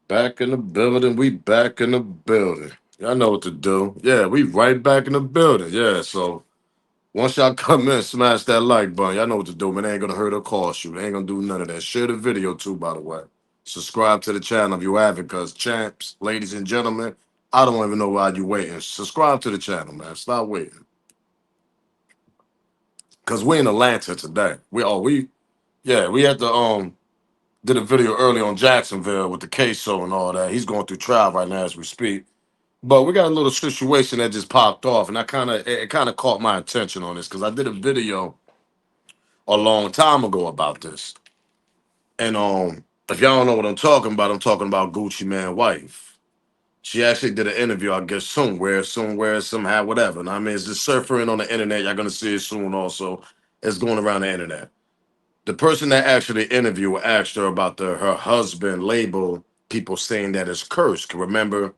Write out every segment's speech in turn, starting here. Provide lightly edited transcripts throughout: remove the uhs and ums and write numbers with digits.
Back in the building. We back in the building. Y'all know what to do. Yeah, we right back in the building. Yeah, so once y'all come in, smash that like button. Y'all know what to do, man. It ain't gonna hurt or cost you. It ain't gonna do none of that. Share the video too, by the way. Subscribe to the channel if you haven't, because champs, ladies and gentlemen, I don't even know why you waiting. Subscribe to the channel, man. Stop waiting. Cause we in Atlanta today. We had to did a video early on Jacksonville with the queso and all that. He's going through trial right now as we speak. But we got a little situation that just popped off, and it kind of caught my attention on this because I did a video a long time ago about this. And if y'all don't know what I'm talking about Gucci Man wife. She actually did an interview, I guess, somewhere, somehow, whatever. And I mean, it's just surfing on the internet. Y'all gonna see it soon. Also, it's going around the internet. The person that actually interviewed asked her about her husband label, people saying that it's cursed. Remember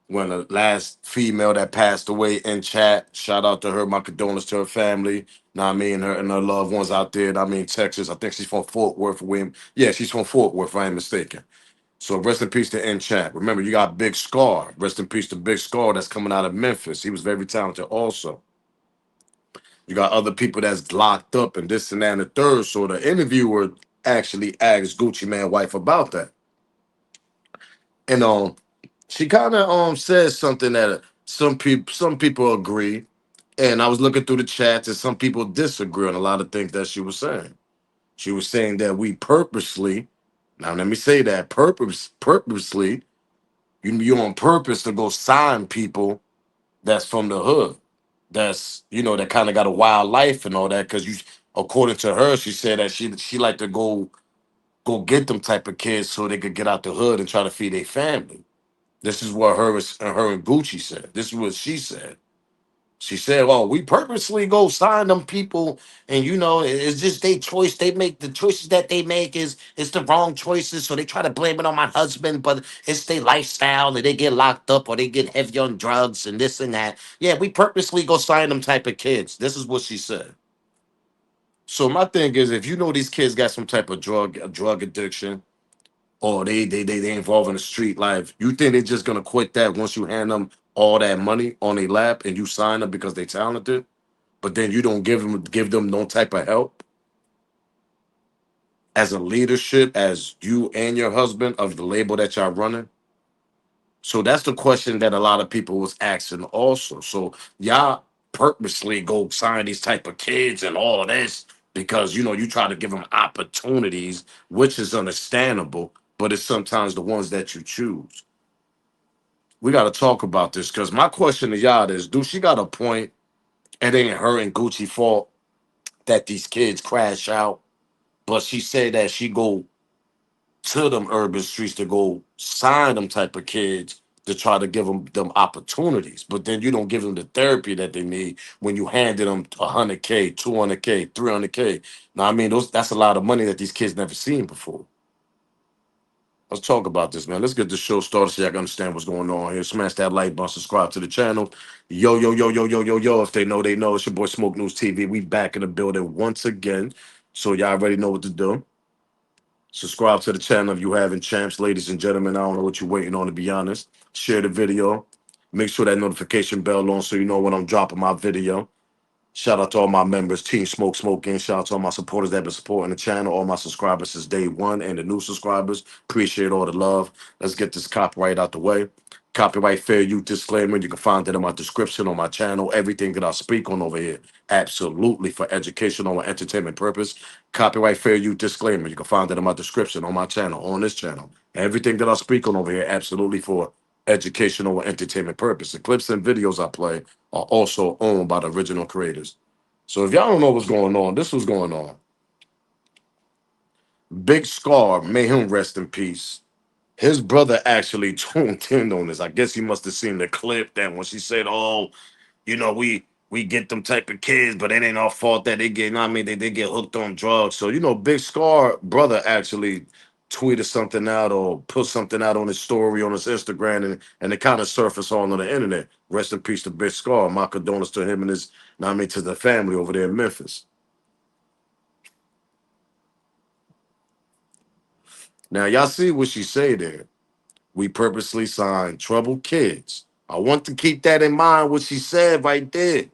when the last female that passed away in chat, shout out to her, my condolences to her family. Now I mean her and her loved ones out there. I mean Texas. I think she's from Fort Worth, William. Yeah, she's from Fort Worth, if I ain't mistaken. So rest in peace to in chat. Remember, you got Big Scar. Rest in peace to Big Scar that's coming out of Memphis. He was very talented also. You got other people that's locked up and this and that and the third. So the interviewer actually asked Gucci Man wife about that. And she kind of says something that some people agree. And I was looking through the chats and some people disagree on a lot of things that she was saying. She was saying that we purposely, now let me say that purposely, you on purpose to go sign people that's from the hood. That's that kind of got a wild life and all that. Cause according to her, she said that she like to go get them type of kids so they could get out the hood and try to feed their family. This is what her and Gucci said. This is what she said. She said, "Well, we purposely go sign them people, and it's just their choice. They make the choices that they make is the wrong choices. So they try to blame it on my husband, but it's their lifestyle, and they get locked up or they get heavy on drugs and this and that. Yeah, we purposely go sign them type of kids." This is what she said. So my thing is, if you know these kids got some type of drug addiction, or they involved in the street life, you think they're just gonna quit that once you hand them all that money on their lap and you sign them because they talented, but then you don't give them no type of help as a leadership, as you and your husband of the label that y'all running? So that's the question that a lot of people was asking also. So y'all purposely go sign these type of kids and all of this because you try to give them opportunities, which is understandable, but it's sometimes the ones that you choose. We got to talk about this because my question to y'all is: do she got a point? It ain't her and Gucci fault that these kids crash out, but she said that she go to them urban streets to go sign them type of kids to try to give them opportunities. But then you don't give them the therapy that they need when you handed them 100K, 200K, 300K. Now I mean that's a lot of money that these kids never seen before. Let's talk about this, man. Let's get the show started so y'all can understand what's going on here. Smash that like button, subscribe to the channel. Yo, yo, yo, yo, yo, yo, yo. If they know, they know. It's your boy Smoke News TV. We back in the building once again. So y'all already know what to do. Subscribe to the channel if you haven't, champs, ladies and gentlemen. I don't know what you're waiting on, to be honest. Share the video. Make sure that notification bell on so you know when I'm dropping my video. Shout out to all my members, Team Smoke Smoking. Shout out to all my supporters that have been supporting the channel, all my subscribers since day one, and the new subscribers. Appreciate all the love. Let's get this copyright out the way. Copyright fair use disclaimer. You can find that in my description on my channel. Everything that I speak on over here, absolutely for educational and entertainment purpose. Copyright fair use disclaimer. You can find that in my description on my channel, on this channel. Everything that I speak on over here, absolutely for educational and entertainment purpose. The clips and videos I play are also owned by the original creators. So if y'all don't know what's going on, this was going on. Big Scar, may him rest in peace. His brother actually tuned in on this. I guess he must have seen the clip that when she said, "Oh, we get them type of kids, but it ain't our fault that they get, I mean, they get hooked on drugs." So, Big Scar brother actually tweeted something out or put something out on his story on his Instagram, and it kind of surfaced all on the internet. Rest in peace to Big Scar. My condolences to him and his, to the family over there in Memphis. Now, y'all see what she say there. We purposely signed troubled kids. I want to keep that in mind, what she said right there.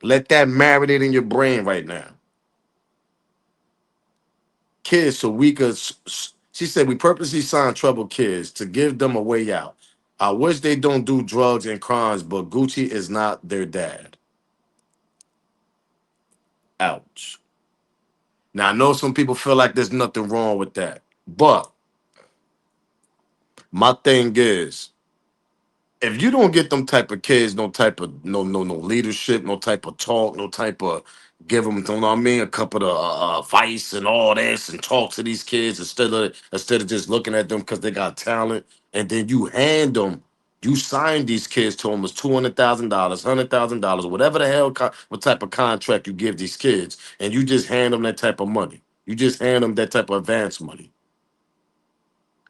Let that marinate in your brain right now. Kids, so we could, she said, we purposely signed troubled kids to give them a way out. I wish they don't do drugs and crimes, but Gucci is not their dad. Ouch. Now, I know some people feel like there's nothing wrong with that, but my thing is, if you don't get them type of kids, no type of no leadership, no type of talk, no type of give them, you know what I mean, a couple of advice and all this, and talk to these kids instead of just looking at them because they got talent, and then you hand them, you sign these kids to almost $200,000, $100,000, whatever the hell, what type of contract you give these kids, and you just hand them that type of money. You just hand them that type of advance money.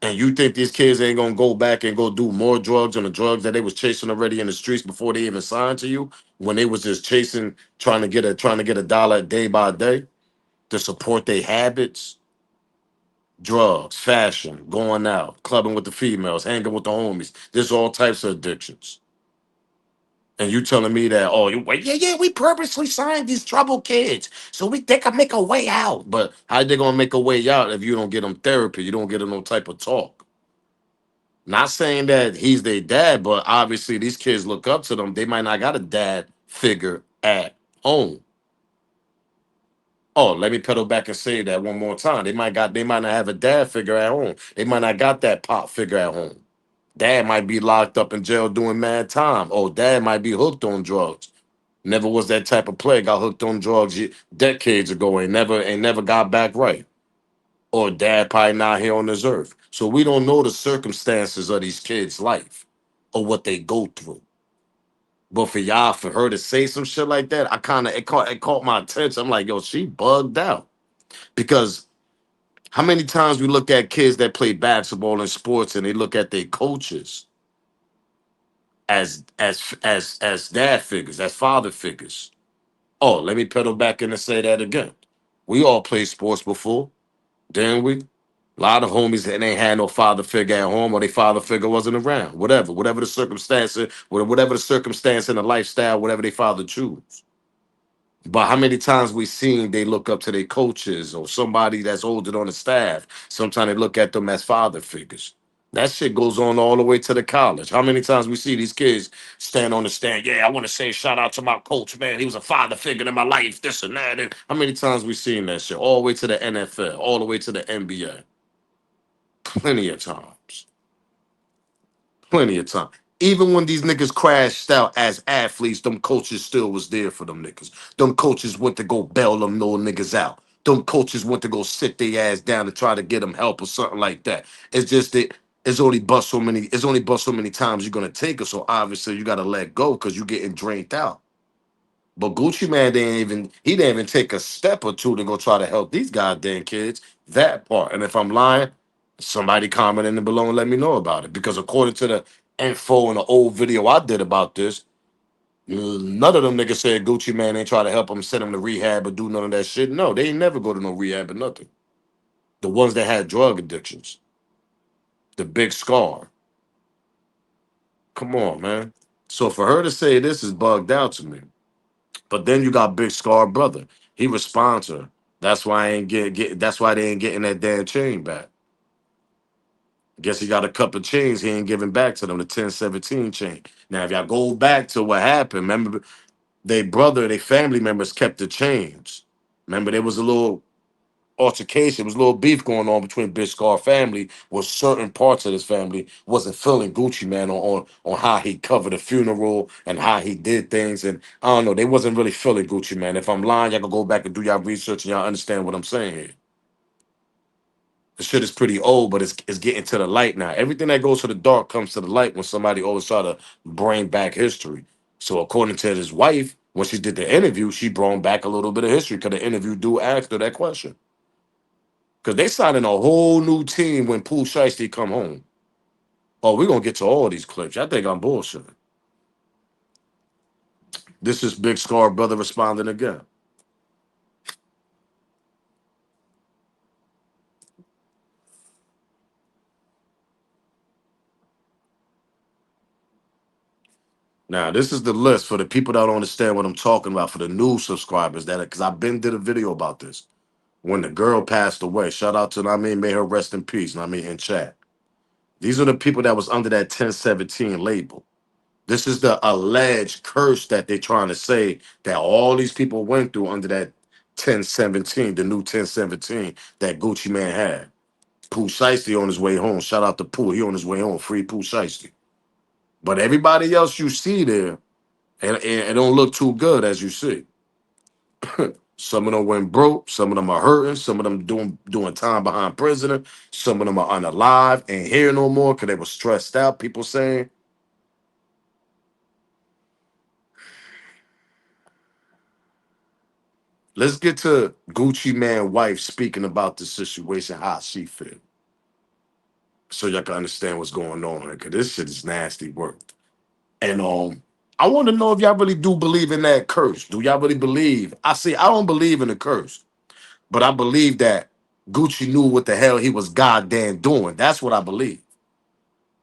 And you think these kids ain't gonna go back and go do more drugs on the drugs that they was chasing already in the streets before they even signed to you? When they was just chasing, trying to get a dollar day by day to support their habits, drugs, fashion, going out, clubbing with the females, hanging with the homies. There's all types of addictions. And you telling me that, oh, yeah, we purposely signed these troubled kids so they can make a way out. But how they gonna make a way out if you don't get them therapy? You don't get them no type of talk. Not saying that he's their dad, but obviously these kids look up to them. They might not got a dad figure at home. Oh, let me pedal back and say that one more time. They might not have a dad figure at home. They might not got that pop figure at home. Dad might be locked up in jail doing mad time. Oh, dad might be hooked on drugs. Never was that type of player. Got hooked on drugs decades ago. Ain't never got back right. Or dad probably not here on this earth. So we don't know the circumstances of these kids' life or what they go through. But for her to say some shit like that, I kind of it caught my attention. I'm like, yo, she bugged out. Because how many times we look at kids that play basketball and sports and they look at their coaches as dad figures, as father figures. Oh, let me pedal back in and say that again. We all played sports before, didn't we? A lot of homies that ain't had no father figure at home, or their father figure wasn't around. Whatever the circumstances, whatever the circumstance and the lifestyle, whatever they father choose. But how many times we seen they look up to their coaches or somebody that's older on the staff? Sometimes they look at them as father figures. That shit goes on all the way to the college. How many times we see these kids stand on the stand? Yeah, I want to say shout out to my coach, man. He was a father figure in my life, this and that. And how many times we seen that shit? All the way to the NFL, all the way to the NBA. Plenty of times. Plenty of time. Even when these niggas crashed out as athletes, them coaches still was there for them niggas. Them coaches went to go bail them little niggas out. Them coaches went to go sit their ass down to try to get them help or something like that. It's just that it's only but so many times you're gonna take it. So obviously you gotta let go because you're getting drained out. But Gucci Man he didn't even take a step or two to go try to help these goddamn kids. That part. And if I'm lying, somebody comment in the below and let me know about it. Because according to the info in the old video I did about this, none of them niggas said Gucci Man ain't try to help them send them to rehab or do none of that shit. No, they ain't never go to no rehab or nothing. The ones that had drug addictions, the big scar. Come on, man. So for her to say this is bugged out to me. But then you got Big Scar brother. He responds to her. That's why I ain't that's why they ain't getting that damn chain back. Guess he got a couple of chains he ain't giving back to them, the 1017 chain. Now, if y'all go back to what happened, remember they family members kept the chains. Remember, there was a little altercation, there was a little beef going on between Big Scar family, where certain parts of his family wasn't feeling Gucci Man on how he covered the funeral and how he did things. And I don't know, they wasn't really feeling Gucci Man. If I'm lying, y'all can go back and do y'all research and y'all understand what I'm saying here. The shit is pretty old, but it's getting to the light now. Everything that goes to the dark comes to the light when somebody always try to bring back history. So according to his wife, when she did the interview, she brought back a little bit of history because the interview do ask her that question. Because they signing a whole new team when Pooh Shiesty come home. Oh, we're gonna get to all these clips. I think I'm bullshitting. This is Big Scar brother responding again. Now, this is the list for the people that don't understand what I'm talking about, for the new subscribers that, because I've been did a video about this. When the girl passed away, shout out to, I mean, may her rest in peace, I mean, in chat. These are the people that was under that 1017 label. This is the alleged curse that they're trying to say that all these people went through under that 1017, the new 1017 that Gucci Man had. Pooh Shiesty on his way home. Shout out to Pooh. He on his way home. Free Pooh Shiesty. But everybody else you see there, and it don't look too good as you see. Some of them went broke. Some of them are hurting. Some of them doing time behind prison. Some of them are unalive, ain't here no more because they were stressed out. People saying, let's get to Gucci Man wife speaking about the situation, how she feel, so y'all can understand what's going on here. Cause this shit is nasty work. And I want to know if y'all really do believe in that curse. Do y'all really believe? I see. I don't believe in the curse, but I believe that Gucci knew what the hell he was goddamn doing. That's what I believe.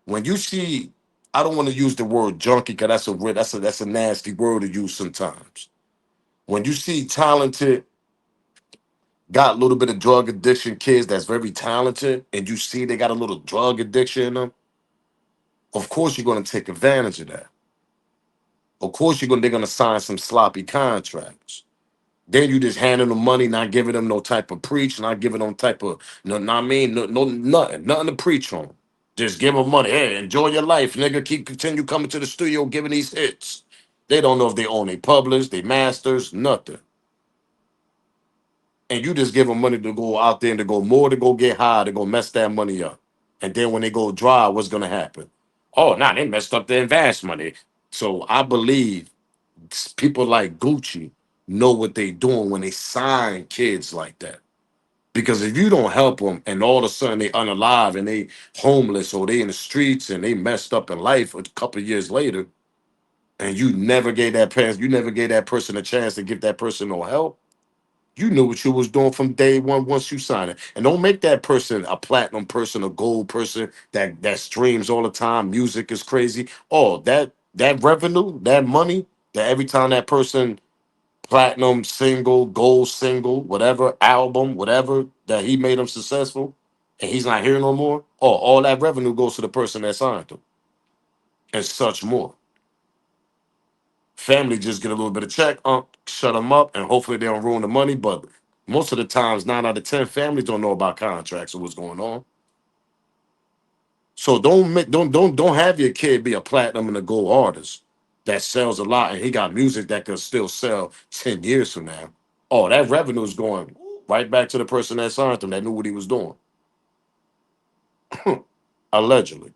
When you see, I don't want to use the word junkie because that's a nasty word to use sometimes. When you see talented, got a little bit of drug addiction kids that's very talented, and you see they got a little drug addiction in them, of course you're going to take advantage of that. Of course they're gonna sign some sloppy contracts. Then you just handing them money, not giving them no type of preach, not giving them type of I mean, nothing to preach on. Just give them money. Hey, enjoy your life, nigga. Continue coming to the studio, giving these hits. They don't know if they own they publish, they masters, nothing. And you just give them money to go out there and to go more to go get high, to go mess that money up. And then when they go dry, what's gonna happen? Oh, now they messed up the advance money. So I believe people like Gucci know what they doing when they sign kids like that. Because if you don't help them and all of a sudden they unalive and they homeless or they in the streets and they messed up in life a couple of years later, and you never gave that person a chance to give that person no help, you knew what you was doing from day one once you signed it. And don't make that person a platinum person, a gold person that streams all the time. Music is crazy. Oh, that revenue, that money, that every time that person platinum single, gold single, whatever album, whatever that he made him successful, and he's not here no more. Oh, all that revenue goes to the person that signed him, and such more. Family just get a little bit of check, shut them up, and hopefully they don't ruin the money. But most of the times, 9 out of 10 families don't know about contracts or what's going on. So don't have your kid be a platinum and a gold artist that sells a lot, and he got music that could still sell 10 years from now. Oh, that revenue is going right back to the person that signed him that knew what he was doing, allegedly.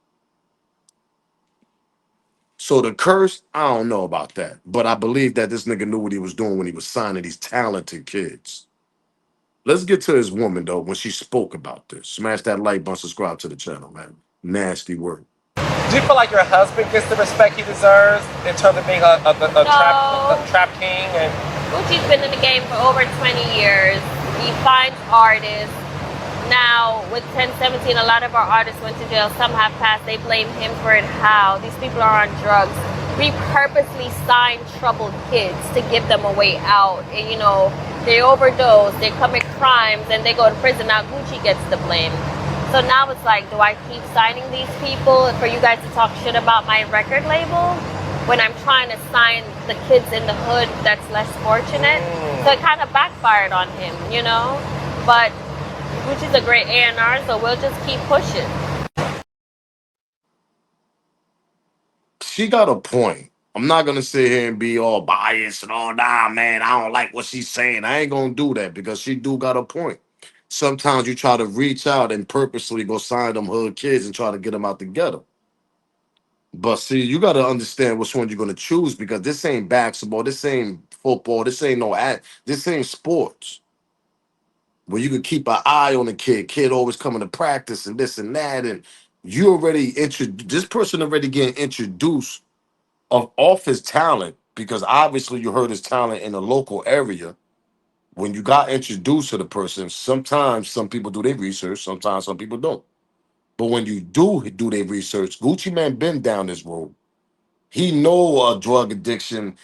So the curse, I don't know about that, but I believe that this nigga knew what he was doing when he was signing these talented kids. Let's get to his woman though when she spoke about this. Smash that like button, subscribe to the channel, man. Nasty work. Do you feel like your husband gets the respect he deserves in terms of being a trap king? And Gucci's been in the game for over 20 years. He finds artists. Now, with 1017, a lot of our artists went to jail. Some have passed. They blame him for it. How? These people are on drugs. We purposely sign troubled kids to give them a way out. And, they overdose, they commit crimes, and they go to prison. Now, Gucci gets the blame. So now it's like, do I keep signing these people for you guys to talk shit about my record label when I'm trying to sign the kids in the hood that's less fortunate? So it kind of backfired on him, But Gucci's a great A&R, so we'll just keep pushing. She got a point. I'm not gonna sit here and be all biased and all, nah, man, I don't like what she's saying. I ain't gonna do that because she do got a point. Sometimes you try to reach out and purposely go sign them hood kids and try to get them out together. But see, you got to understand which one you're going to choose because this ain't basketball, this ain't football, this ain't no act, this ain't sports. Where you could keep an eye on the kid always coming to practice and this and that, and you already introduced this person already getting introduced off his talent because obviously you heard his talent in the local area. When you got introduced to the person, sometimes some people do their research, sometimes some people don't. But when you do their research, Gucci Man been down this road. He know a drug addiction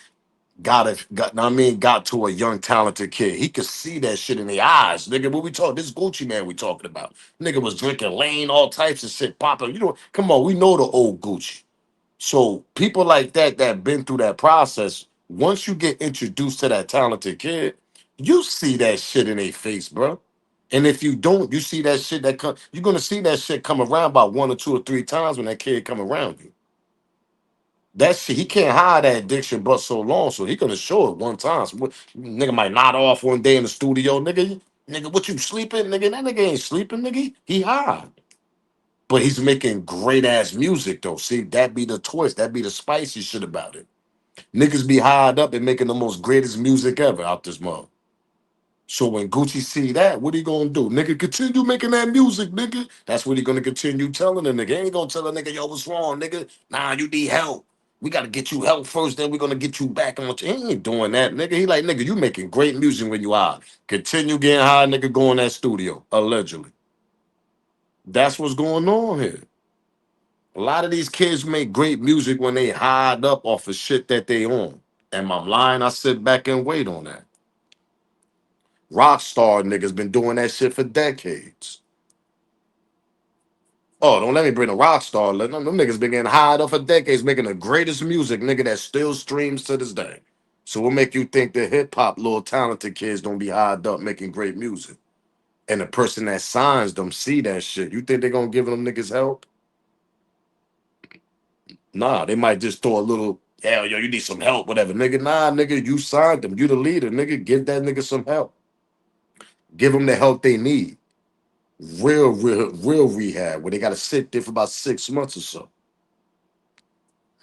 got to a young talented kid. He could see that shit in the eyes, nigga. What we talk? This Gucci man we talking about. Nigga was drinking lane, all types of shit popping. You know, come on, we know the old Gucci. So people like that been through that process. Once you get introduced to that talented kid, you see that shit in their face, bro. And if you don't, you see that shit that come. You're gonna see that shit come around about one or two or three times when that kid come around you. That shit, he can't hide that addiction but so long, so he gonna show it one time. So nigga might nod off one day in the studio, nigga, what you sleeping, nigga? That nigga ain't sleeping, nigga. He high, but he's making great ass music though. See, that be the twist, that be the spicy shit about it. Niggas be high up and making the most greatest music ever out this mug. So when Gucci see that, what he gonna do? Nigga, continue making that music, nigga. That's what he gonna continue telling the nigga. He ain't gonna tell a nigga, yo, what's wrong, nigga? Nah, you need help. We gotta get you help first, then we're gonna get you back on. He ain't doing that, nigga. He like, nigga, you making great music when you high. Continue getting high, nigga, go in that studio, allegedly. That's what's going on here. A lot of these kids make great music when they hide up off of shit that they own. Am I lying? I sit back and wait on that. Rockstar niggas been doing that shit for decades. Oh, don't let me bring a rock star. Them niggas been getting high up for decades, making the greatest music, nigga, that still streams to this day. So what make you think the hip hop little talented kids don't be high up making great music? And the person that signs them see that shit. You think they gonna give them niggas help? Nah, they might just throw a little, hell, yo, you need some help, whatever. Nigga, nah, nigga, you signed them. You the leader, nigga. Give that nigga some help. Give them the help they need. Real rehab where they gotta sit there for about 6 months or so.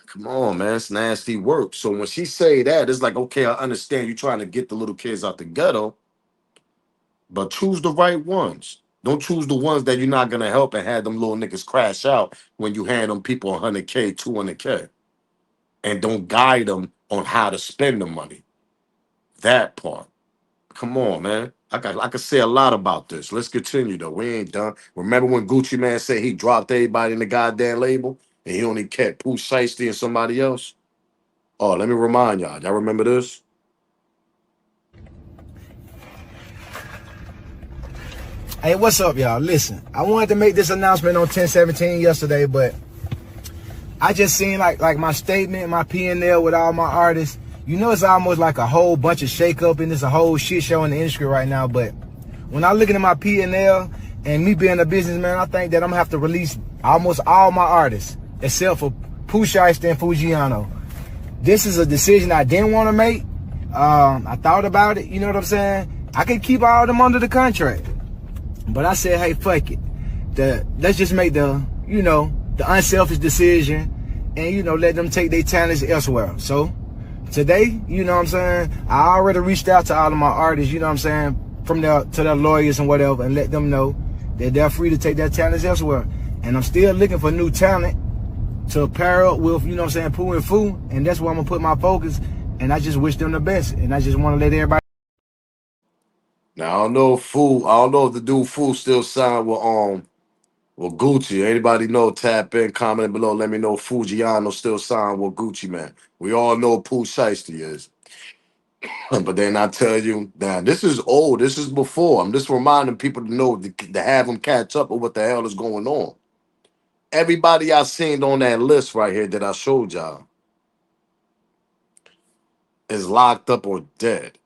Come on, man, it's nasty work. So when she say that, it's like, okay, I understand you trying to get the little kids out the ghetto, but choose the right ones. Don't choose the ones that you're not gonna help and have them little niggas crash out when you hand them people 100K, 200K, and don't guide them on how to spend the money. That part. Come on, man. I could say a lot about this. Let's continue though. We ain't done. Remember when Gucci Man said he dropped everybody in the goddamn label and he only kept Pooh Shiesty and somebody else? Oh, let me remind y'all. Y'all remember this? Hey, what's up, y'all? Listen, I wanted to make this announcement on 10/17 yesterday, but I just seen like my statement, my P&L with all my artists. You know, it's almost like a whole bunch of shakeup and it's a whole shit show in the industry right now. But when I look at my P&L and me being a businessman, I think that I'm gonna have to release almost all my artists except for Pooh Shiesty and Fujiano. This is a decision I didn't want to make. I thought about it. You know what I'm saying? I could keep all of them under the contract. But I said, hey, fuck it. Let's just make the unselfish decision and, let them take their talents elsewhere. So today, you know what I'm saying, I already reached out to all of my artists, you know what I'm saying, to their lawyers and whatever, and let them know that they're free to take their talents elsewhere. And I'm still looking for new talent to pair up with, you know what I'm saying, Pooh and Fu. And that's where I'm going to put my focus. And I just wish them the best. And I just want to let everybody. Now I don't know if the dude Fool still signed with Gucci. Anybody know? Tap in, comment below. Let me know Fujiano still signed with Gucci, man. We all know Pooh Shiesty is. But then I tell you, now this is old. This is before. I'm just reminding people to know to have them catch up with what the hell is going on. Everybody I seen on that list right here that I showed y'all is locked up or dead.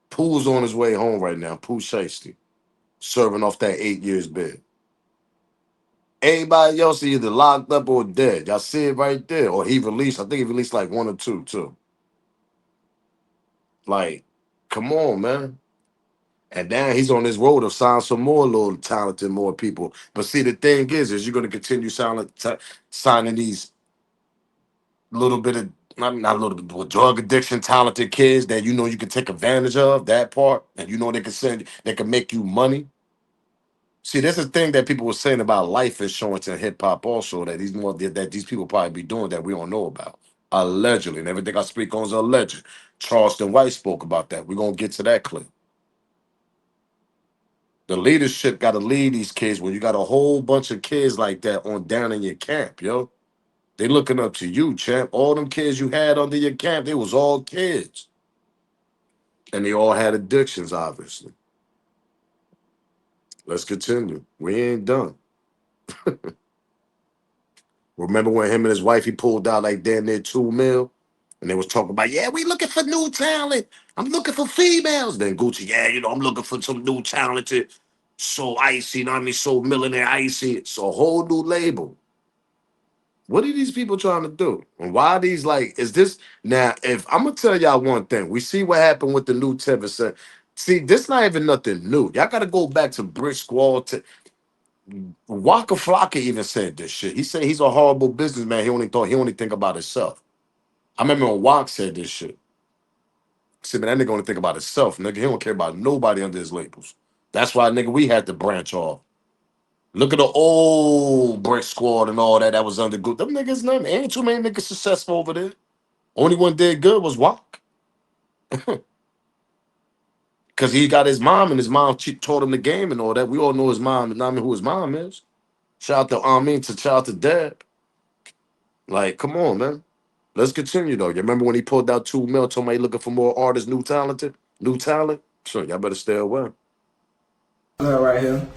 Pooh's on his way home right now. Pooh Shiesty, serving off that 8 years bid. Everybody else is either locked up or dead. Y'all see it right there. Or he released, I think he released like one or two, too. Like, come on, man. And now he's on his road to sign some more little talented, more people. But see, the thing is you're going to continue signing these little bit of, not a little bit, but drug addiction, talented kids that you know you can take advantage of, that part. And you know they can make you money. See, there's a thing that people were saying about life insurance and hip hop also that these people probably be doing that we don't know about. Allegedly. And everything I speak on is alleged. Charleston White spoke about that. We're gonna get to that clip. The leadership gotta lead these kids when you got a whole bunch of kids like that on down in your camp, yo. They looking up to you, champ. All them kids you had under your camp, they was all kids. And they all had addictions, obviously. Let's continue. We ain't done. Remember when him and his wife, he pulled out like damn near 2 mil? And they was talking about, yeah, we looking for new talent. I'm looking for females. Then Gucci, yeah, I'm looking for some new talented, so icy, you know what I mean? So millionaire icy. It's a whole new label. What are these people trying to do? And why are these like, is this now? If I'm gonna tell y'all one thing, we see what happened with the new 10%. See, this not even nothing new. Y'all gotta go back to Brick Squall. Waka Flocka even said this shit. He said he's a horrible businessman. He only think about himself. I remember when Wak said this shit. See, man, that nigga only think about himself, nigga. He don't care about nobody under his labels. That's why, nigga, we had to branch off. Look at the old Brick Squad and all that that was under good. Them niggas, none. Ain't too many niggas successful over there. Only one did good was Wak. Because he got his mom, and his mom taught him the game and all that. We all know his mom, and I mean who his mom is. Shout out shout out to Dad. Like, come on, man. Let's continue though. You remember when he pulled out 2 mil, told me he looking for more artists, new talent? Sure, y'all better stay away. Right here.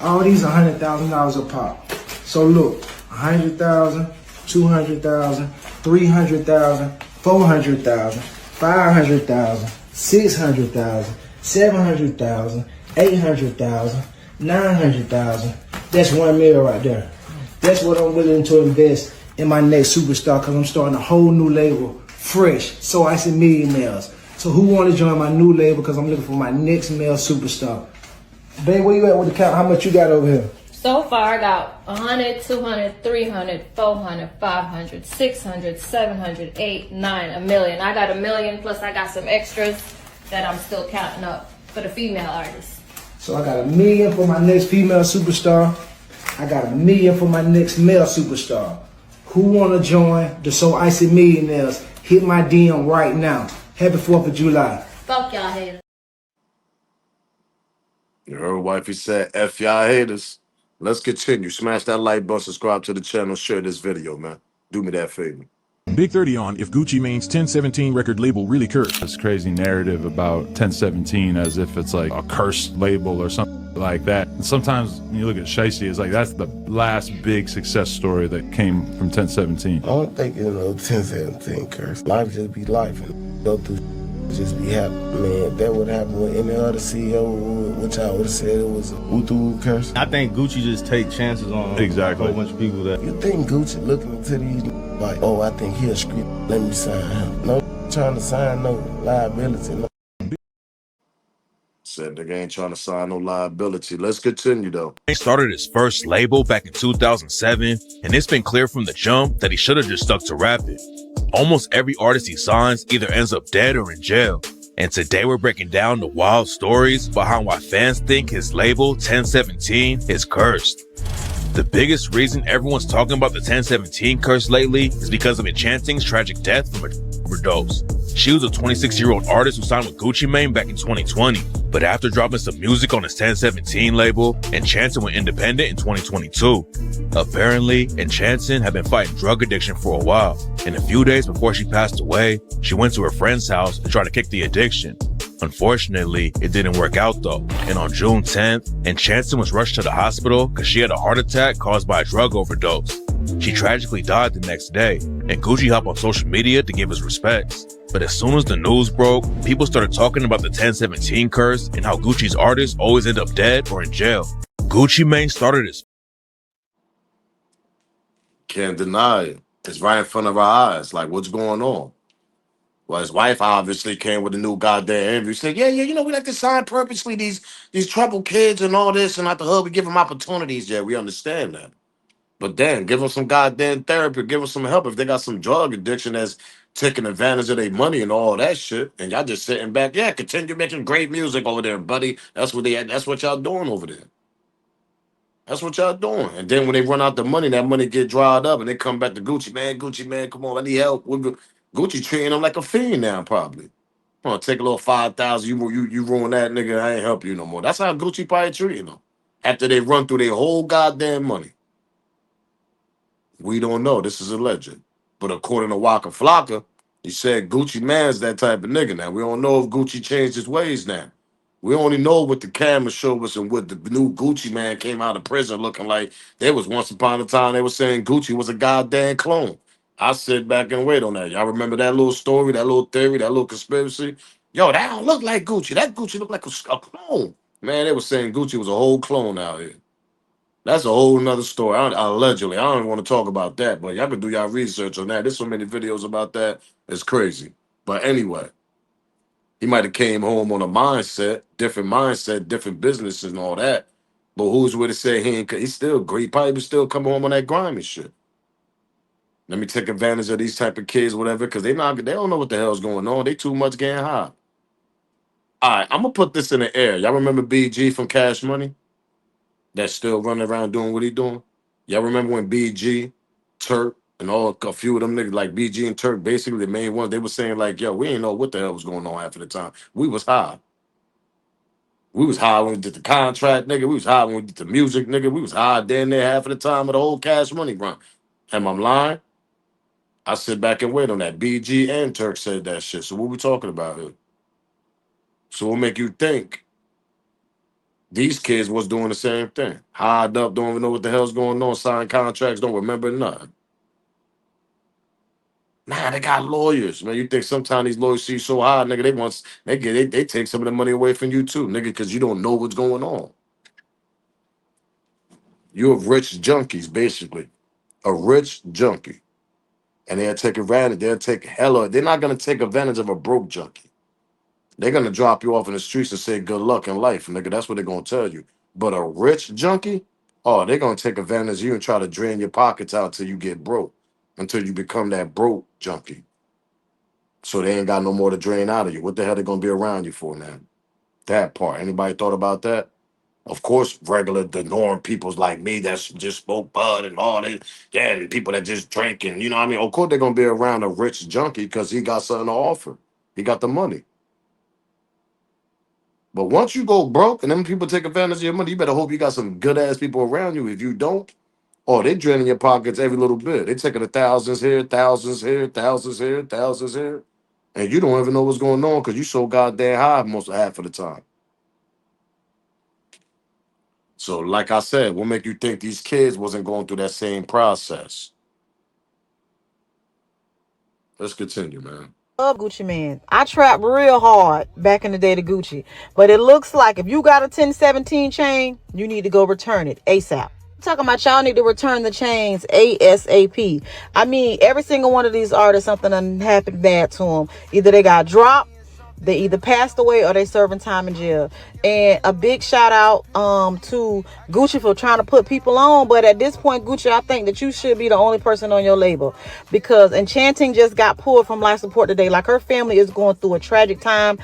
All these $100,000 a pop. So look, 100,000, 200,000, 300,000, 400,000, 500,000, 600,000, 700,000, 800,000, 900,000. That's 1 mil right there. That's what I'm willing to invest in my next superstar, because I'm starting a whole new label, fresh. So I said millionaires. So who want to join my new label? Because I'm looking for my next male superstar. Babe, where you at with the count? How much you got over here? So far, I got 100, 200, 300, 400, 500, 600, 700, 8, 9, a million. I got a million, plus I got some extras that I'm still counting up for the female artists. So I got $1 million for my next female superstar. I got $1 million for my next male superstar. Who want to join the So Icy Millionaires? Hit my DM right now. Happy 4th of July. Fuck y'all haters. You heard wifey said, F y'all haters. Let's continue. Smash that like button, subscribe to the channel, share this video, man. Do me that favor. Big 30 on if Gucci Mane's 1017 record label really cursed. This crazy narrative about 1017 as if it's like a cursed label or something like that. And sometimes when you look at Shicey, it's like that's the last big success story that came from 1017. I don't think 1017 curse. Life just be life and go through just be happy. Man, that would happen with any other CEO, which I would have said it was a Utu curse. I think Gucci just take chances on a whole bunch of people that. You think Gucci looking into these like, oh, I think he'll script, let me sign him. No trying to sign no liability. No. Said nigga ain't trying to sign no liability. Let's continue though. He started his first label back in 2007, and it's been clear from the jump that he should have just stuck to rapping. Almost every artist he signs either ends up dead or in jail. And today we're breaking down the wild stories behind why fans think his label, 1017, is cursed. The biggest reason everyone's talking about the 1017 curse lately is because of Enchanting's tragic death from an overdose. She was a 26-year-old artist who signed with Gucci Mane back in 2020. But after dropping some music on his 1017 label, Enchanting went independent in 2022. Apparently, Enchanting had been fighting drug addiction for a while. And a few days before she passed away, she went to her friend's house and tried to kick the addiction. Unfortunately, it didn't work out though. And on June 10th, Enchanting was rushed to the hospital because she had a heart attack caused by a drug overdose. She tragically died the next day, and Gucci hopped on social media to give his respects. But as soon as the news broke, people started talking about the 1017 curse and how Gucci's artists always end up dead or in jail. Gucci Mane started his... Can't deny it. It's right in front of our eyes. Like, what's going on? Well, his wife obviously came with a new goddamn interview. Said, yeah, we like to sign purposely these troubled kids and all this, and at the hub, we give them opportunities. Yeah, we understand that. But then, give them some goddamn therapy, give them some help if they got some drug addiction that's taking advantage of their money and all that shit. And y'all just sitting back, yeah, continue making great music over there, buddy. That's what y'all doing over there. That's what y'all doing. And then when they run out the money, that money get dried up, and they come back to Gucci, man, come on, I need help. Gucci treating him like a fiend now, probably. Take a little 5,000, you ruin that nigga, I ain't help you no more. That's how Gucci probably treating them after they run through their whole goddamn money. We don't know. This is alleged. But according to Waka Flocka, he said Gucci Man's that type of nigga now. We don't know if Gucci changed his ways now. We only know what the camera showed us and what the new Gucci Man came out of prison looking like. There was once upon a time they were saying Gucci was a goddamn clone. I sit back and wait on that. Y'all remember that little story, that little theory, that little conspiracy? Yo, that don't look like Gucci. That Gucci look like a clone. Man, they were saying Gucci was a whole clone out here. That's a whole nother story. Allegedly, I don't even want to talk about that, but y'all can do y'all research on that. There's so many videos about that. It's crazy. But anyway, he might have came home on a mindset, different businesses and all that. But who's would have said he ain't? He's still great. He probably was still coming home on that grimy shit. Let me take advantage of these type of kids, whatever, because they don't know what the hell's going on. They too much getting high. All right, I'm gonna put this in the air. Y'all remember BG from Cash Money? That's still running around doing what he doing? Y'all remember when BG, Turk, and a few of them niggas like BG and Turk, basically the main ones, they were saying like, yo, we ain't know what the hell was going on half of the time. We was high. We was high when we did the contract, nigga. We was high when we did the music, nigga. We was high damn near half of the time of the whole Cash Money run. Am I lying? I sit back and wait on that. BG and Turk said that shit. So what we talking about here? So what make you think these kids was doing the same thing? Hired up, don't even know what the hell's going on, sign contracts, don't remember nothing. Nah, they got lawyers, man. You think sometimes these lawyers see you so high, nigga, they take some of the money away from you too, nigga, because you don't know what's going on. You're rich junkies, basically. A rich junkie. And they'll take advantage, they're not gonna take advantage of a broke junkie. They're gonna drop you off in the streets and say good luck in life, nigga. That's what they're gonna tell you. But a rich junkie, oh, they're gonna take advantage of you and try to drain your pockets out till you get broke, until you become that broke junkie. So they ain't got no more to drain out of you. What the hell they gonna be around you for now? That part. Anybody thought about that? Of course, regular, the norm peoples like me that's just smoke bud and all that. Yeah, and people that just drink and you know what I mean? Of course they're gonna be around a rich junkie because he got something to offer. He got the money. But once you go broke and them people take advantage of your money, you better hope you got some good ass people around you. If you don't, oh, they draining your pockets every little bit. They taking the thousands here, thousands here, thousands here, thousands here. And you don't even know what's going on because you so goddamn high most half of the time. So, like I said, what make you think these kids wasn't going through that same process? Let's continue, man. Love Gucci Man. I trapped real hard back in the day to Gucci. But it looks like if you got a 1017 chain, you need to go return it ASAP. I'm talking about y'all need to return the chains ASAP. I mean, every single one of these artists, something done happened bad to them. Either they got dropped, they either passed away, or they serving time in jail. And a big shout out to Gucci for trying to put people on. But at this point, Gucci, I think that you should be the only person on your label, because Enchanting just got pulled from life support today. Like, her family is going through a tragic time.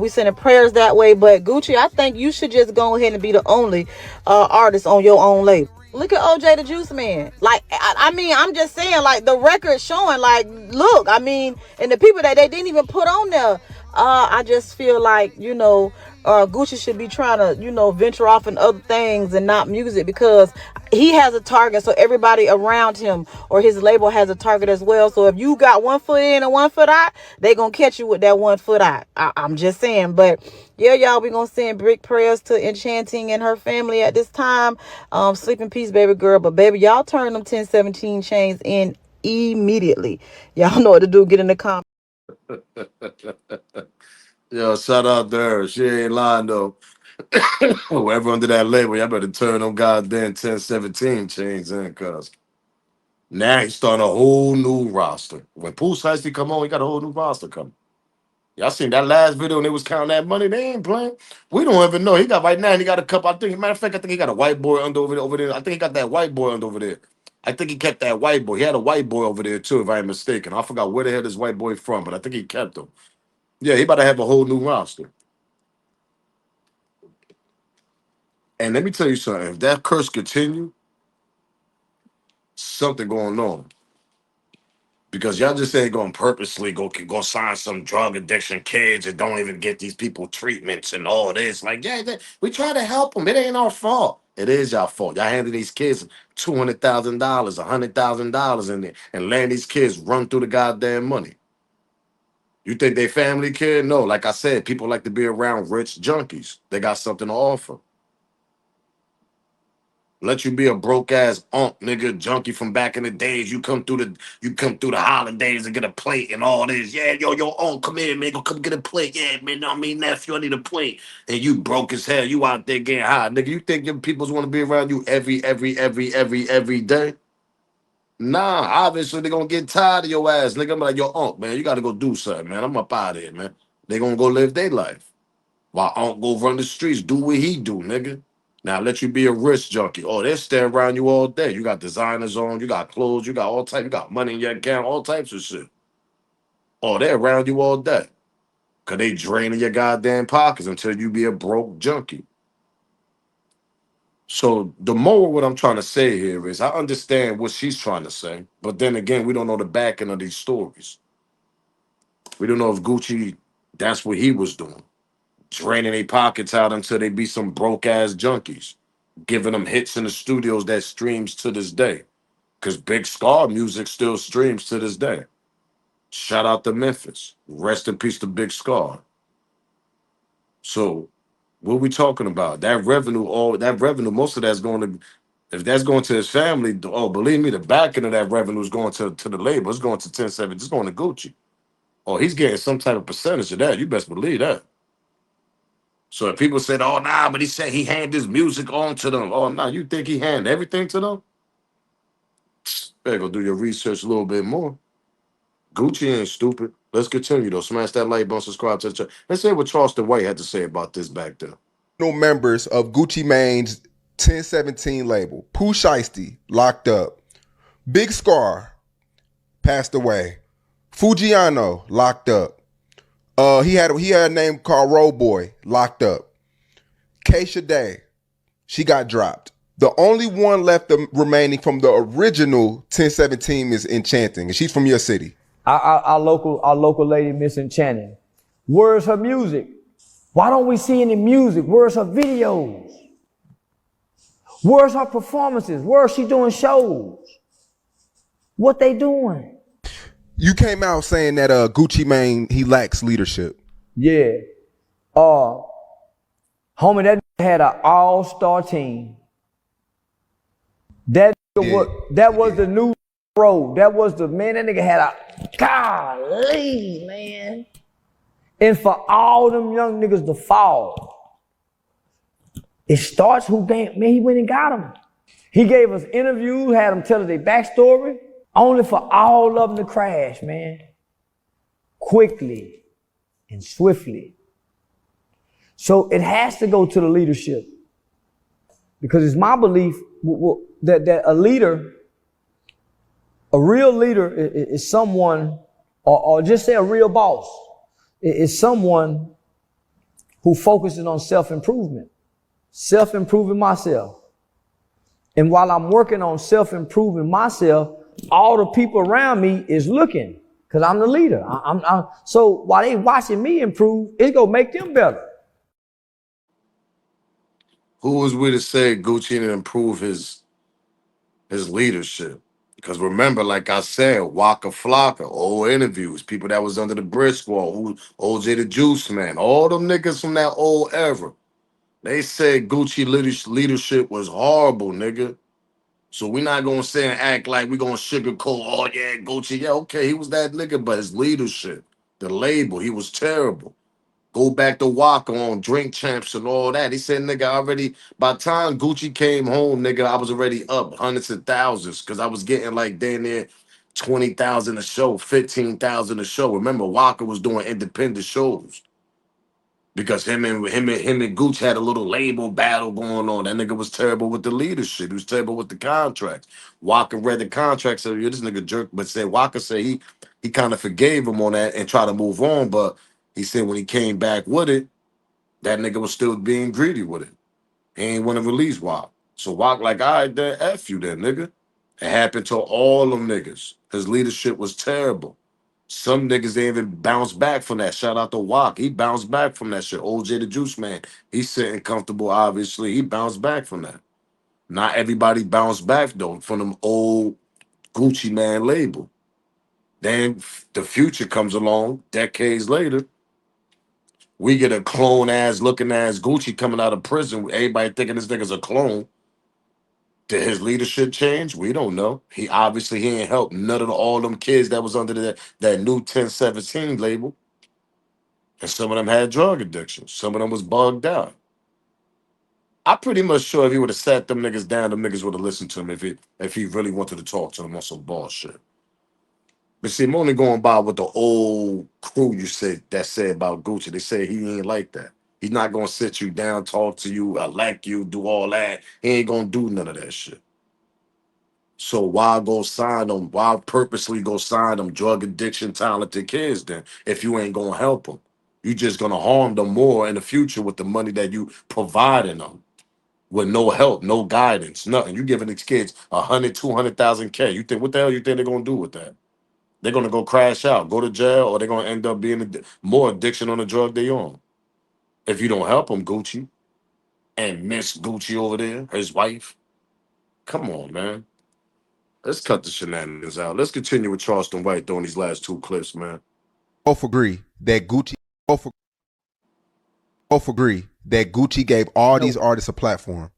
We sending prayers that way. But Gucci, I think you should just go ahead and be the only artist on your own label. Look at OJ the Juice Man. Like, I mean, I'm just saying, like, the record showing, like, look, I mean, and the people that they didn't even put on there, I just feel like, Gucci should be trying to, venture off in other things and not music, because he has a target. So everybody around him or his label has a target as well. So if you got 1 foot in and 1 foot out, they gonna catch you with that 1 foot out. I'm just saying. But yeah, y'all, we gonna send big prayers to Enchanting and her family at this time. Sleep in peace, baby girl. But baby, y'all turn them 1017 chains in immediately. Y'all know what to do. Get in the comments. Yo, shout out to her. She ain't lying though. Whoever under that label, y'all better turn them goddamn 1017 chains in, cuz now he's starting a whole new roster. When Pooh Shiesty come on, he got a whole new roster coming. Y'all seen that last video when they was counting that money? They ain't playing. We don't even know. He got right now, he got a couple. Matter of fact, I think he got a white boy over there. I think he got that white boy over there. I think he kept that white boy. He had a white boy over there too, if I ain't mistaken. I forgot where the hell this white boy from, but I think he kept him. Yeah, he about to have a whole new roster. And let me tell you something. If that curse continue, something going on. Because y'all just ain't gonna purposely go sign some drug addiction kids and don't even get these people treatments and all this. Like, yeah, we try to help them. It ain't our fault. It is y'all fault. Y'all handed these kids $200,000, $100,000 in there and letting these kids run through the goddamn money. You think they family kid? No, like I said, people like to be around rich junkies. They got something to offer. Let you be a broke ass nigga junkie from back in the days. You come through the holidays and get a plate and all this. Yeah, yo, come here, man. Go come get a plate. Yeah, man. No, I mean nephew, I need a plate. And you broke as hell. You out there getting high, nigga. You think your peoples want to be around you every day? Nah, obviously they gonna get tired of your ass, nigga. I'm like, yo, man, you gotta go do something, man. I'm up out of here, man. They gonna go live their life. While go run the streets, do what he do, nigga. Now let you be a rich junkie. Oh, they stay around you all day. You got designers on, you got clothes, you got all types, you got money in your account, all types of shit. Oh, they're around you all day. Cause they draining your goddamn pockets until you be a broke junkie. So the moral what I'm trying to say here is I understand what she's trying to say, but then again, we don't know the backing of these stories. We don't know if Gucci, that's what he was doing. Draining their pockets out until they be some broke ass junkies, giving them hits in the studios that streams to this day. Cause Big Scar music still streams to this day. Shout out to Memphis. Rest in peace to Big Scar. So what we talking about? That revenue, most of that's going to, if that's going to his family, oh, believe me, the backing of that revenue is going to the label. It's going to 10-7. It's going to Gucci. Oh, he's getting some type of percentage of that. You best believe that. So if people said, oh, nah, but he said he handed his music on to them. Oh, nah, you think he handed everything to them? Better go do your research a little bit more. Gucci ain't stupid. Let's continue, though. Smash that like button, subscribe to the channel. Let's hear what Charleston White had to say about this back then. Members of Gucci Mane's 1017 label. Pooh Shiesty, locked up. Big Scar, passed away. Fujiano, locked up. He had a name called Road Boy, locked up. Keisha Day, she got dropped. The only one left remaining from the original 1017 is Enchanting, and she's from your city. Our local lady, Miss Enchanting. Where's her music? Why don't we see any music? Where's her videos? Where's her performances? Where is she doing shows? What they doing? You came out saying that Gucci Mane, he lacks leadership. Yeah. Homie, that had an all-star team. That was the new road. That was the man. That nigga had a golly, man. And for all them young niggas to fall, it starts who damn man. He went and got them. He gave us interviews, had them tell us their backstory, only for all of them to crash, man. Quickly and swiftly. So it has to go to the leadership, because it's my belief that a leader, a real leader is someone, or just say a real boss, is someone who focuses on self-improvement, self-improving myself. And while I'm working on self-improving myself, all the people around me is looking, because I'm the leader. So while they watching me improve, it's going to make them better. Who was we to say Gucci didn't improve his leadership? Because remember, like I said, Waka Flocka, old interviews, people that was under the Bridge Squad, OJ the Juice Man, all them niggas from that old era. They said Gucci leadership was horrible, nigga. So we're not gonna say and act like we're gonna sugarcoat, oh yeah, Gucci, yeah, okay, he was that nigga, but his leadership, the label, he was terrible. Go back to Waka on Drink Champs and all that. He said, nigga, by the time Gucci came home, nigga, I was already up hundreds of thousands, because I was getting like damn near 20,000 a show, 15,000 a show. Remember, Waka was doing independent shows. Because him and Gooch had a little label battle going on. That nigga was terrible with the leadership. He was terrible with the contracts. Walker read the contract, said, "Yeah, this nigga jerk." But Walker said he kind of forgave him on that and tried to move on. But he said when he came back with it, that nigga was still being greedy with it. He ain't want to release Walker. So Walker like, all right, then F you then, nigga. It happened to all them niggas. His leadership was terrible. Some niggas didn't even bounce back from that. Shout out to Wok. He bounced back from that shit. OJ the Juice Man. He's sitting comfortable, obviously. He bounced back from that. Not everybody bounced back, though, from them old Gucci Man label. Then the future comes along decades later. We get a clone ass looking ass Gucci coming out of prison. Everybody thinking this nigga's a clone. Did his leadership change? We don't know. He obviously he ain't helped none of all them kids that was under that new 1017 label. And some of them had drug addictions. Some of them was bugged out. I'm pretty much sure if he would have sat them niggas down, them niggas would have listened to him if he really wanted to talk to them on some bullshit. But see, I'm only going by what the old crew you said that said about Gucci. They say he ain't like that. He's not gonna sit you down, talk to you, elect you, do all that. He ain't gonna do none of that shit. So why go sign them? Why purposely go sign them drug addiction talented kids then if you ain't gonna help them? You just gonna harm them more in the future with the money that you providing them with no help, no guidance, nothing. You giving these kids 100, 200,000 K. You think what the hell you think they're gonna do with that? They're gonna go crash out, go to jail, or they're gonna end up being more addiction on the drug they on. If you don't help them, Gucci and Miss Gucci over there, his wife. Come on, man. Let's cut the shenanigans out. Let's continue with Charleston White throwing these last two clips, man. Both agree that Gucci gave all these artists a platform.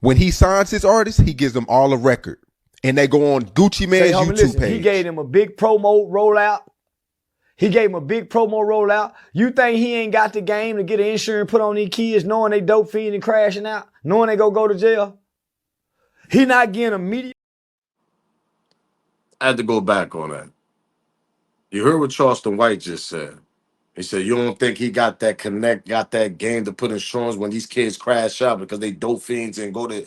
When he signs his artists, he gives them all a record. And they go on Gucci Mane's YouTube page. He gave them a big promo rollout. You think he ain't got the game to get an insurance put on these kids knowing they dope fiend and crashing out? Knowing they go to jail? He not getting a media. I had to go back on that. You heard what Charleston White just said. He said, you don't think he got that connect, got that game to put insurance when these kids crash out because they dope fiends and go to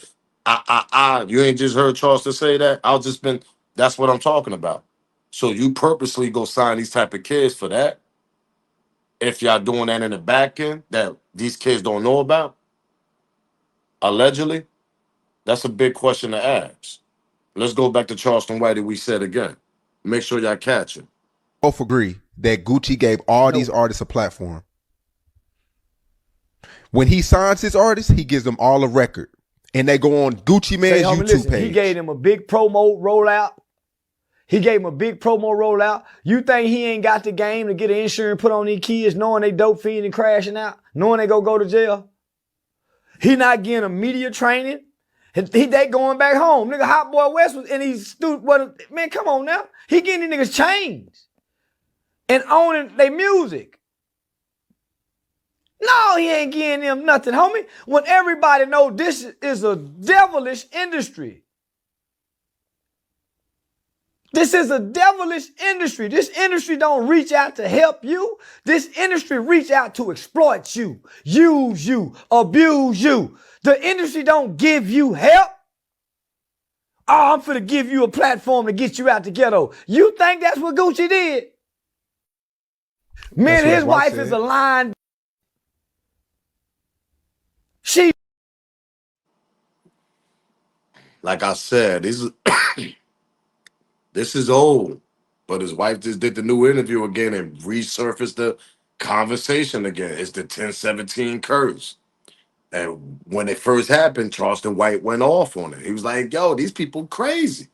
You ain't just heard Charleston say that? That's what I'm talking about. So you purposely go sign these type of kids for that? If y'all doing that in the back end that these kids don't know about? Allegedly? That's a big question to ask. Let's go back to Charleston White that we said again. Make sure y'all catch it. Both agree that Gucci gave all these artists a platform. When he signs his artists, he gives them all a record. And they go on Gucci Mane's YouTube page. He gave them a big promo rollout. You think he ain't got the game to get an insurance put on these kids knowing they dope fiend and crashing out? Knowing they go to jail? He not getting a media training. They going back home. Nigga, Hot Boy West was in these man, come on now. He getting these niggas changed and owning their music. No, he ain't getting them nothing, homie. When everybody know this is a devilish industry. This is a devilish industry. This industry don't reach out to help you. This industry reach out to exploit you, use you, abuse you. The industry don't give you help. Oh, I'm finna give you a platform to get you out the ghetto. You think that's what Gucci did? Me and his wife is aligned. Like I said, this is old, but his wife just did the new interview again and resurfaced the conversation again. It's the 1017 curse. And when it first happened, Charleston White went off on it. He was like, yo, these people crazy.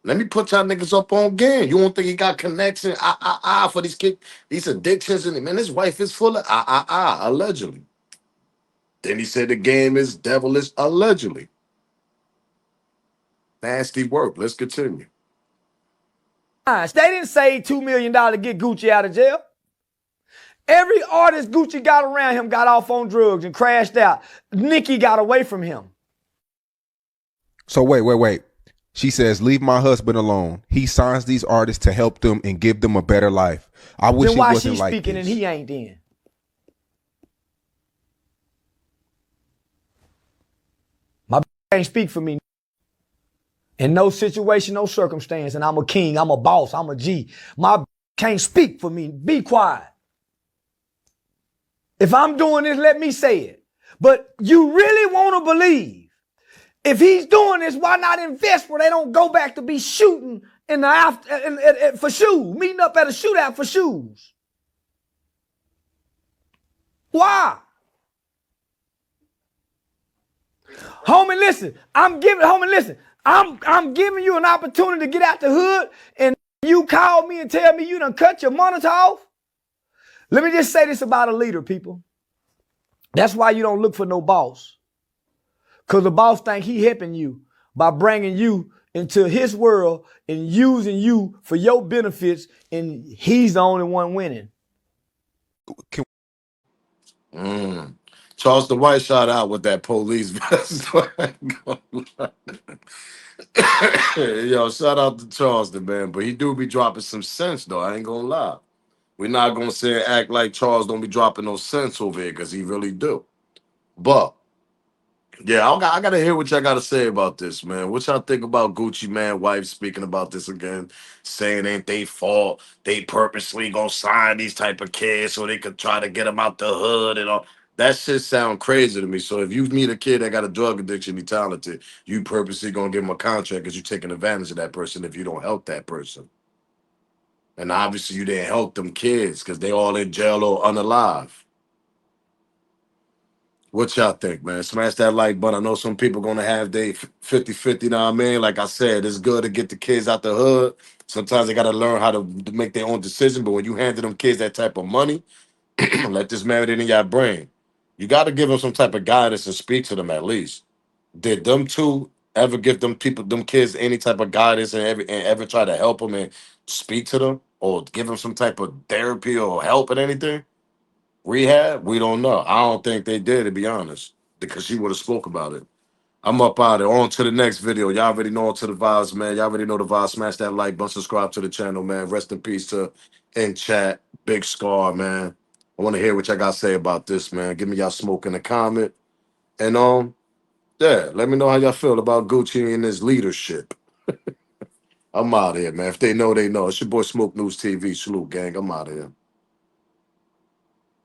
Let me put y'all niggas up on game. You don't think he got connection? For these kids, these addictions. And man, his wife is full of allegedly. Then he said the game is devilish, allegedly. Nasty work. Let's continue. They didn't say $2 million to get Gucci out of jail. Every artist Gucci got around him got off on drugs and crashed out. Nicki got away from him. So wait. She says, leave my husband alone. He signs these artists to help them and give them a better life. I wish then it why wasn't she like speaking this. and he ain't then? My can't speak for me. In no situation, no circumstance, and I'm a king, I'm a boss, I'm a G. My can't speak for me. Be quiet. If I'm doing this, let me say it. But you really want to believe If he's doing this, why not invest where they don't go back to be shooting in the after for shoes, meeting up at a shootout for shoes? Why? Homie, listen. I'm giving you an opportunity to get out the hood, and you call me and tell me you done cut your monitor off. Let me just say this about a leader, people. That's why you don't look for no boss. Because the boss think he helping you by bringing you into his world and using you for your benefits, and he's the only one winning. Charleston White shot out with that police vest. Yo, shout out to Charleston, man. But he do be dropping some sense, though. I ain't gonna lie. We're not gonna say and act like Charles don't be dropping no sense over here, because he really do. But yeah, I gotta hear what y'all gotta say about this, man. What y'all think about Gucci Man wife speaking about this again, saying ain't they fault? They purposely gonna sign these type of kids so they could try to get them out the hood and all. That shit sound crazy to me. So if you meet a kid that got a drug addiction, he talented, you purposely gonna give him a contract because you taking advantage of that person if you don't help that person. And obviously you didn't help them kids because they all in jail or unalive. What y'all think, man? Smash that like button. I know some people gonna have they 50-50, know what I mean? Like I said, it's good to get the kids out the hood. Sometimes they gotta learn how to make their own decision. But when you handle them kids that type of money, let this marinate in your brain. You gotta give them some type of guidance and speak to them at least. Did them two ever give them kids any type of guidance and ever try to help them and speak to them or give them some type of therapy or help and anything? Rehab? We don't know. I don't think they did, to be honest, because she would have spoke about it. I'm up out of it. On to the next video. Y'all already know to the vibes, man. Y'all already know the vibes. Smash that like button, subscribe to the channel, man. Rest in peace to In Chat, Big Scar, man. I want to hear what y'all got to say about this, man. Give me y'all smoke in the comment. And yeah, let me know how y'all feel about Gucci and his leadership. I'm out of here, man. If they know, they know. It's your boy Smoke News TV. Salute, gang. I'm out of here.